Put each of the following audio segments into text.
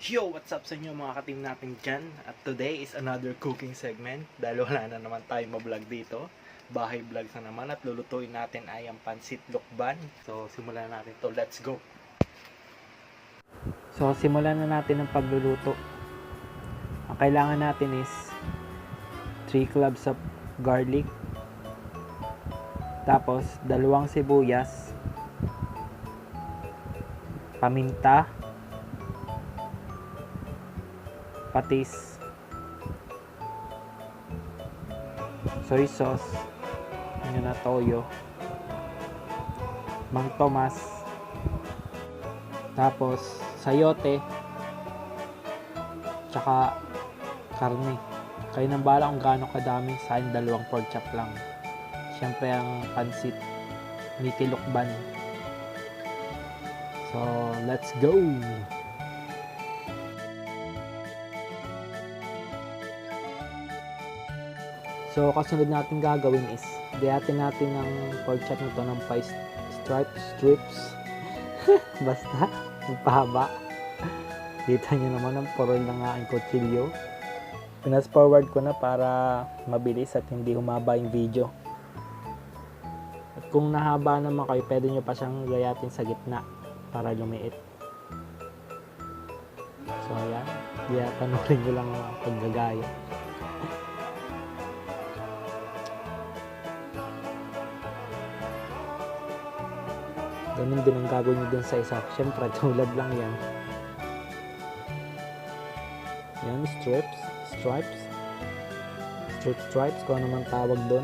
Yo! What's up sa inyo mga ka-team natin dyan? At today is another cooking segment dahil wala na naman tayo ma-vlog dito. Bahay vlogs na naman at lulutuin natin ay ang pansit lukban. So simulan natin to. Let's go! So simulan na natin ang pagluluto. Ang kailangan natin is 3 cloves of garlic, tapos 2 sibuyas, paminta, patis, soy sauce, yun na toyo, Mang Tomas, tapos sayote, tsaka karne. Kayo nang bahala kung gaano kadami. Sa akin 2 pork chop lang. Siyempre ang pansit Miki Lukban. So let's go! So, kasunod natin gagawin is, diyatin natin ng pork chop nito ng 5 strips. Basta, magpahaba. Kita nyo naman ang purol ng aking kutsilyo. Pinas forward ko na para mabilis at hindi humaba yung video. At kung nahaba naman kayo, pwede nyo pa siyang gayatin sa gitna para lumiit. So, ayan. Panurin nyo lang ang paggagaya. Ganun din ang gagawin nyo dun sa isa. Siyempre, tulad lang yan. Yan, stripes, kung ano man tawag doon.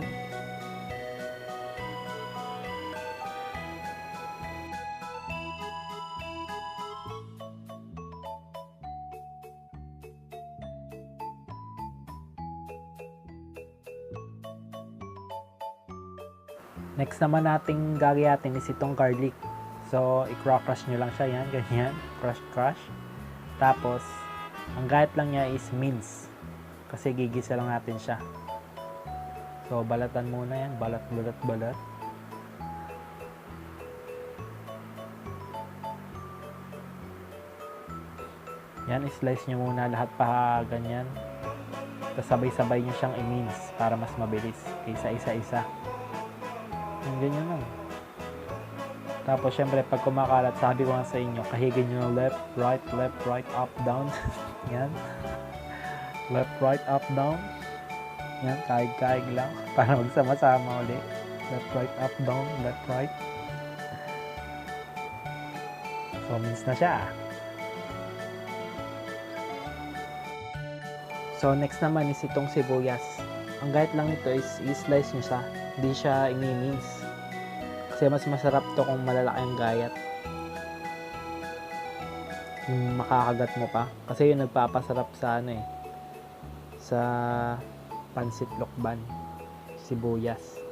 Next naman nating gagayatin is itong garlic. So, i-crush nyo lang siya, yan, ganyan, crush. Tapos, ang gayat lang niya is mince. Kasi gigisa lang natin siya. So, balatan muna yan. Balat. Yan, i-slice nyo muna lahat pa ganyan. Tapos sabay-sabay nyo siyang i-mince para mas mabilis. Kaysa isa-isa. Yung ganyan lang. Tapos, syempre, pag kumakalat, sabi ko nga sa inyo, kahigin nyo left, right, up, down. Yan. Left, right, up, down. Yan, kahig lang. Para magsama-sama ulit. Left, right, up, down, left, right. So, mince na siya. So, next naman is itong sibuyas. Ang gayat lang nito is i-slice nyo siya. Hindi siya i-mince. Kasi mas masarap to kung malalaki ang gayat. Yung makakagat mo pa. Kasi yun nagpapasarap sa sa pansit lukban. Sibuyas.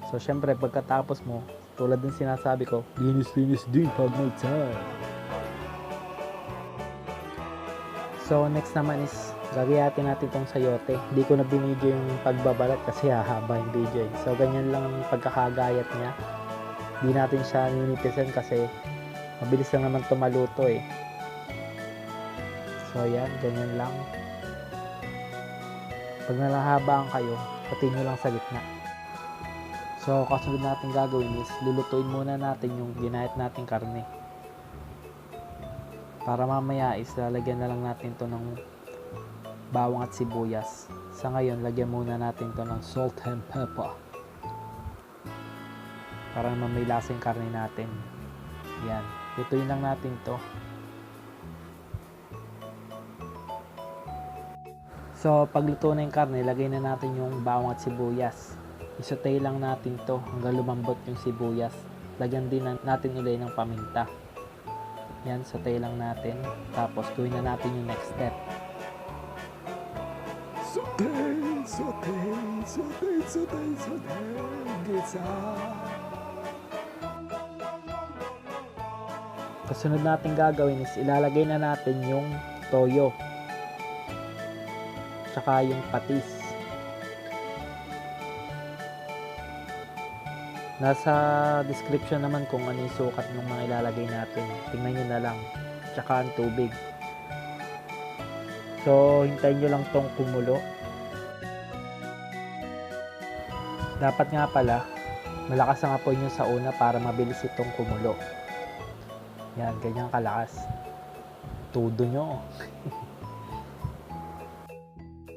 So, syempre, pagkatapos mo, tulad ng sinasabi ko, linis din pag may time. So, next naman is, gagayatin natin itong sayote. Hindi ko na binidyo yung pagbabalat kasi hahaba yung video. So, ganyan lang ang pagkakagayat niya. Hindi natin siya ninipisan kasi mabilis lang naman tumaluto eh. So, yan. Ganyan lang. Pag nalahabaan kayo, patin nyo lang sa gitna. So, kasunod natin gagawin is, lulutuin muna natin yung ginayat nating karne. Para mamaya is, lalagyan na lang natin to ng bawang at sibuyas. Sa ngayon, lagyan muna natin to ng salt and pepper. Para naman may lasang karne natin. Yan. Lutuin lang natin to. So, pagluto na yung karne, lagay na natin yung bawang at sibuyas. Isutay lang natin to hanggang lumambot yung sibuyas. Lagyan din natin ulit ng paminta. Yan, sutay lang natin. Tapos, gawin na natin yung next step. Sauté. Gisa. Kasunod natin gagawin is ilalagay na natin yung toyo. Tsaka yung patis. Nasa description naman kung ano yung sukat ng mga ilalagay natin. Tingnan nyo na lang. tsaka ang tubig. So, hintayin nyo lang tong kumulo. Dapat nga pala, malakas ang apoy nyo sa una para mabilis itong kumulo. Yan, ganyan kalakas. Tudo nyo.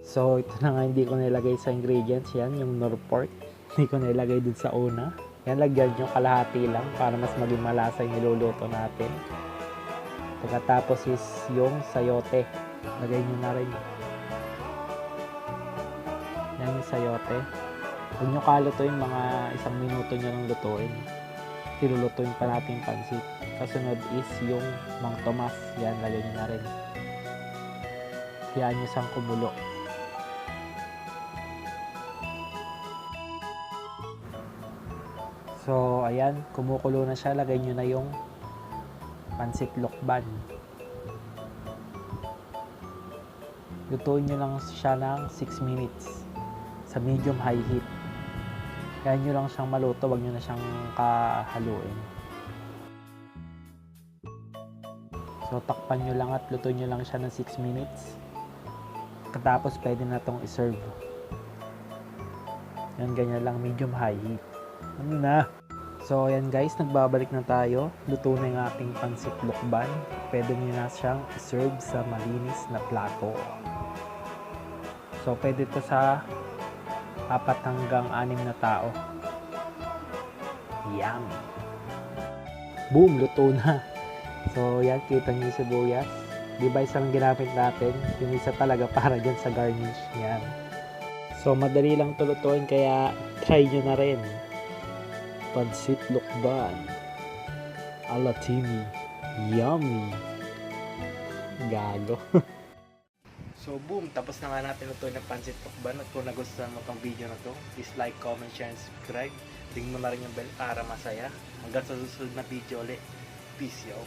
So, ito na nga hindi ko nilagay sa ingredients. Yan, yung nor pork. Hindi ko nilagay dun sa una. Yan, lagyan nyo kalahati lang para mas maging malasa yung niluluto natin. Pagkatapos is yung sayote. Lagay nyo na rin. Yan yung sayote. Huwag nyo kalutuin, mga 1 minuto nyo lang lutuin. Tilulutuin pa natin yung pansit. Kasunod is yung Mang Tomas. Yan, lagay nyo na rin. Hayaan nyo siyang kumulo. So, ayan, kumukulo na siya. Lagay nyo na yung pansit lokban. Lutuin nyo lang siya ng 6 minutes sa medium high heat. Kaya nyo lang siyang maluto, wag nyo na siyang kahaluin. So, takpan nyo lang at lutuin nyo lang siya ng 6 minutes. Katapos, pwede na itong iserve. Yan, ganyan lang, medium high heat. Ano na? So, ayan guys, nagbabalik na tayo. Luto na yung ating pansit lokban. Pwede nyo na siyang iserve sa malinis na plato. So, pwede ito sa 4 hanggang 6 na tao. Yum! Boom! Luto na. So, yan. Kita nyo yung sibuyas. Di ba isang ginamit natin? Yung isa talaga para dyan sa garnish. Yan. So, madali lang ito lutuin. Kaya, try nyo na rin. Pansit lokban. Ala Timmy. Yummy! Gago. So boom, tapos na nga natin lutuin ng pansit lokban. At kung nagustuhan mo tong video na to, please like, comment, share, and subscribe. Ring mo na rin yung bell para masaya. Hanggang sa susunod na video ulit. Peace, yo!